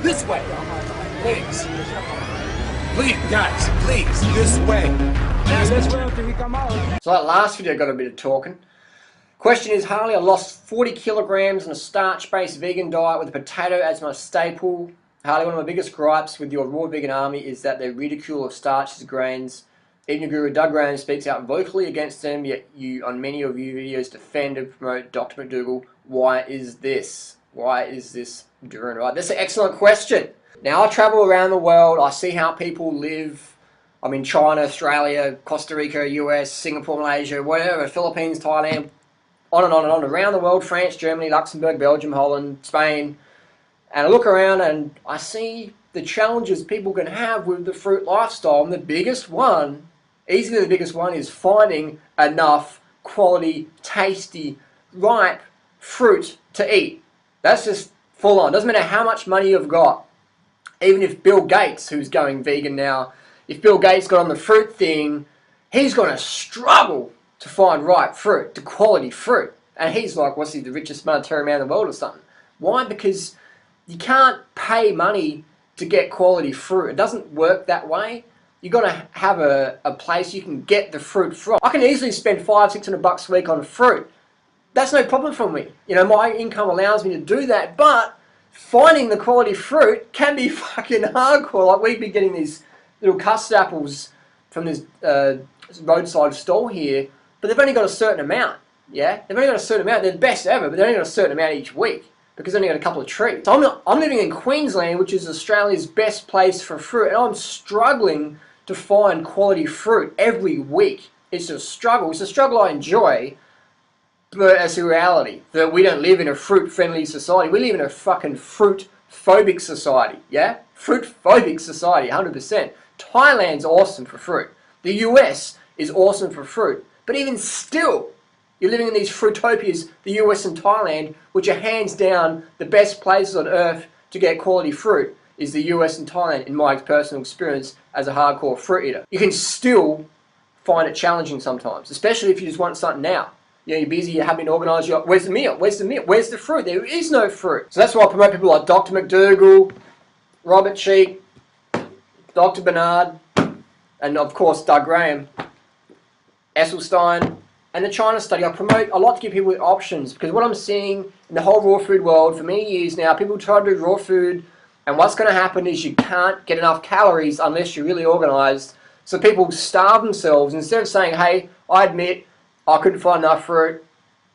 This way, please. Please, guys, please, this way. Let's wait until he come out. So that last video got a bit of talking. Question is, Harley, I lost 40 kilograms on a starch-based vegan diet with a potato as my staple. Harley, one of my biggest gripes with your raw vegan army is that their ridicule of starches and grains. Even your guru Doug Graham speaks out vocally against them, yet you, on many of your videos, defend and promote Dr. McDougall. Why is this? Why is this Durianrider? That's an excellent question. Now, I travel around the world. I see how people live. I'm in China, Australia, Costa Rica, US, Singapore, Malaysia, whatever, Philippines, Thailand, on and on and on, around the world, France, Germany, Luxembourg, Belgium, Holland, Spain. And I look around and I see the challenges people can have with the fruit lifestyle. And the biggest one, easily the biggest one, is finding enough quality, tasty, ripe fruit to eat. That's just full on. Doesn't matter how much money you've got. Even if Bill Gates, who's going vegan now, if Bill Gates got on the fruit thing, he's going to struggle to find ripe fruit, to quality fruit. And he's like, what's he, the richest monetary man in the world or something? Why? Because you can't pay money to get quality fruit. It doesn't work that way. You've got to have a place you can get the fruit from. I can easily spend $500-600 a week on fruit. That's no problem for me. You know, my income allows me to do that, but finding the quality fruit can be fucking hardcore. Like, we've been getting these little custard apples from this roadside stall here, but they've only got a certain amount. Yeah, they've only got a certain amount. They're the best ever, but they've only got a certain amount each week because they've only got a couple of trees. So I'm living in Queensland, which is Australia's best place for fruit, and I'm struggling to find quality fruit every week. It's a struggle. It's a struggle I enjoy, but it's a reality that we don't live in a fruit-friendly society. We live in a fucking fruit-phobic society, yeah? Fruit-phobic society, 100%. Thailand's awesome for fruit. The US is awesome for fruit. But even still, you're living in these fruitopias, the US and Thailand, which are hands down the best places on earth to get quality fruit, is the US and Thailand, in my personal experience as a hardcore fruit eater. You can still find it challenging sometimes, especially if you just want something now. You know, you're busy, you haven't been organised, you're like, where's the meal? Where's the meal? Where's the fruit? There is no fruit. So that's why I promote people like Dr. McDougall, Robert Cheek, Dr. Bernard, and of course Doug Graham, Esselstein, and the China study. I like to give people options, because what I'm seeing in the whole raw food world for many years now, people try to do raw food, and what's going to happen is you can't get enough calories unless you're really organised. So people starve themselves. Instead of saying, hey, I admit I couldn't find enough fruit,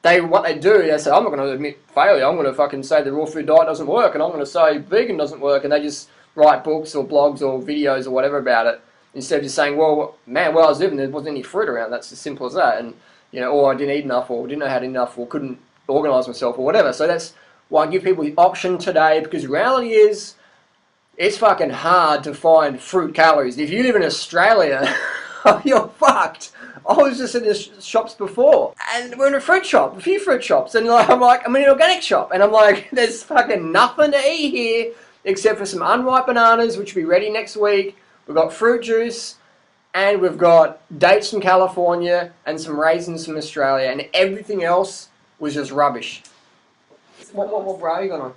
what they do, they say, I'm not going to admit failure, I'm going to fucking say the raw food diet doesn't work, and I'm going to say vegan doesn't work, and they just write books or blogs or videos or whatever about it, instead of just saying, well, man, where I was living, there wasn't any fruit around. That's as simple as that. And, you know, or I didn't eat enough, or didn't know how to eat enough, or couldn't organise myself, or whatever. So that's why I give people the option today, because the reality is, it's fucking hard to find fruit calories. If you live in Australia, you're fucked. I was just in the shops before, and we're in a few fruit shops, and I'm in an organic shop, and I'm like, there's fucking nothing to eat here, except for some unripe bananas, which will be ready next week. We've got fruit juice, and we've got dates from California, and some raisins from Australia, and everything else was just rubbish. What bra are you got on?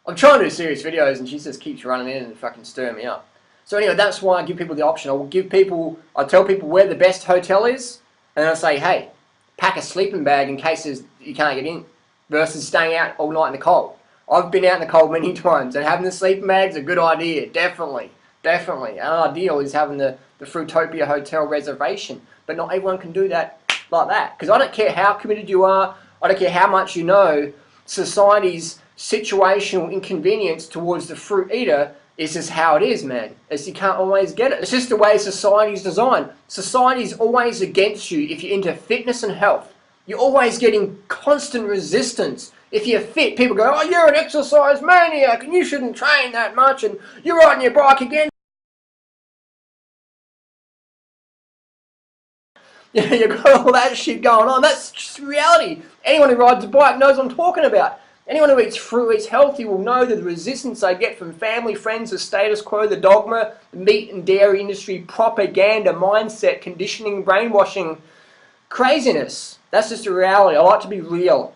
I'm trying to do serious videos, and she just keeps running in and fucking stirring me up. So anyway, that's why I give people the option. I tell people where the best hotel is, and then I say, hey, pack a sleeping bag in case you can't get in, versus staying out all night in the cold. I've been out in the cold many times, and having the sleeping bag's a good idea, definitely. Definitely. Our ideal is having the Fruitopia Hotel reservation, but not everyone can do that like that. Because I don't care how committed you are, I don't care how much you know, society's situational inconvenience towards the fruit eater is just how it is, man. You can't always get it. It's just the way society's designed. Society's always against you if you're into fitness and health. You're always getting constant resistance. If you're fit, people go, oh, you're an exercise maniac and you shouldn't train that much and you're riding your bike again. Yeah, you've got all that shit going on. That's just reality. Anyone who rides a bike knows what I'm talking about. Anyone who eats fruit, eats healthy, will know that the resistance they get from family, friends, the status quo, the dogma, the meat and dairy industry, propaganda, mindset, conditioning, brainwashing, craziness. That's just a reality. I like to be real.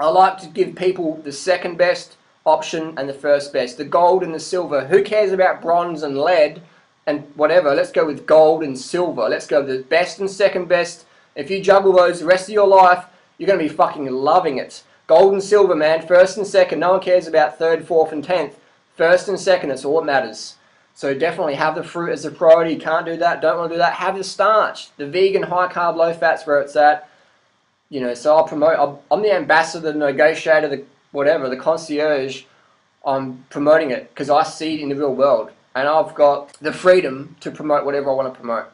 I like to give people the second best option and the first best. The gold and the silver. Who cares about bronze and lead and whatever? Let's go with gold and silver. Let's go with the best and second best. If you juggle those the rest of your life, you're going to be fucking loving it. Gold and silver, man. First and second. No one cares about third, fourth, and 10th. First and second, that's all that matters. So definitely have the fruit as a priority. You can't do that. Don't want to do that. Have the starch. The vegan, high carb, low fat's where it's at. You know, so I'll promote. I'm the ambassador, the negotiator, the whatever, the concierge. I'm promoting it because I see it in the real world. And I've got the freedom to promote whatever I want to promote.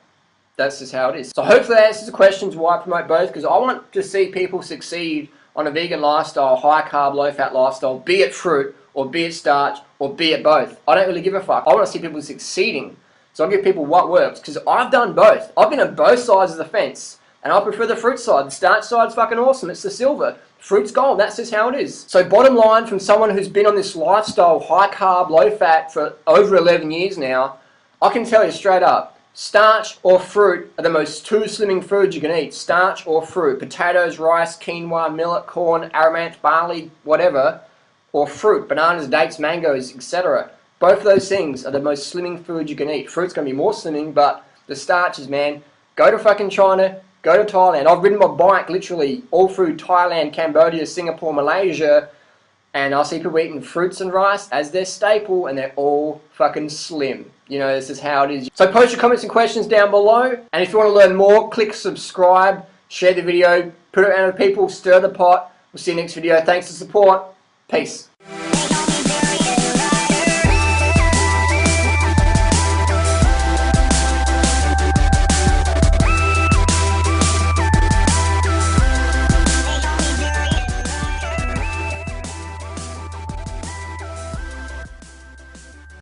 That's just how it is. So hopefully that answers the questions why I promote both, because I want to see people succeed on a vegan lifestyle, high carb, low fat lifestyle, be it fruit, or be it starch, or be it both. I don't really give a fuck. I want to see people succeeding. So I'll give people what works, because I've done both. I've been on both sides of the fence, and I prefer the fruit side. The starch side's fucking awesome. It's the silver. Fruit's gold. That's just how it is. So bottom line, from someone who's been on this lifestyle, high carb, low fat for over 11 years now, I can tell you straight up, starch or fruit are the most two slimming foods you can eat. Starch or fruit. Potatoes, rice, quinoa, millet, corn, amaranth, barley, whatever. Or fruit, bananas, dates, mangoes, etc. Both of those things are the most slimming food you can eat. Fruit's going to be more slimming, but the starches, man, go to fucking China, go to Thailand. I've ridden my bike literally all through Thailand, Cambodia, Singapore, Malaysia, and I see people eating fruits and rice as their staple, and they're all fucking slim. You know, this is how it is. So post your comments and questions down below, and if you want to learn more, click subscribe, share the video, put it around with people, stir the pot. We'll see you next video. Thanks for support. Peace.